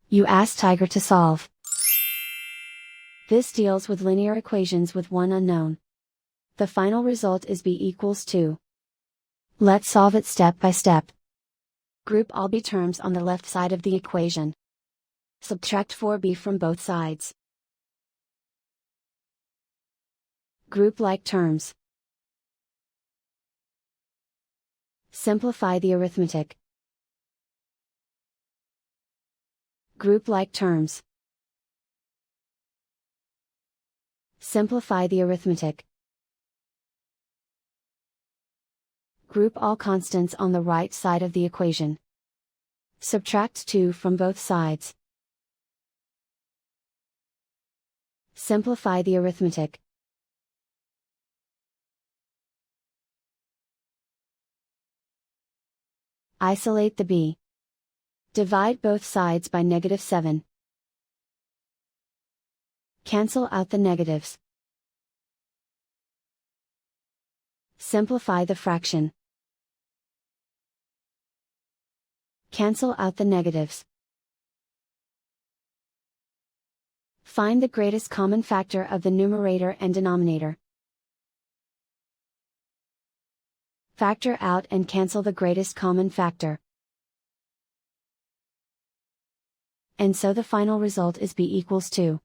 You ask Tiger to solve. This deals with linear equations with one unknown. The final result is b equals 2. Let's solve it step by step. Group all b terms on the left side of the equation. Subtract 4b from both sides. Group like terms. Simplify the arithmetic. Group like terms. Simplify the arithmetic. Group all constants on the right side of the equation. Subtract 2 from both sides. Simplify the arithmetic. Isolate the b. Divide both sides by -7. Cancel out the negatives. Simplify the fraction. Cancel out the negatives. Find the greatest common factor of the numerator and denominator. Factor out and cancel the greatest common factor. And so the final result is b equals 2.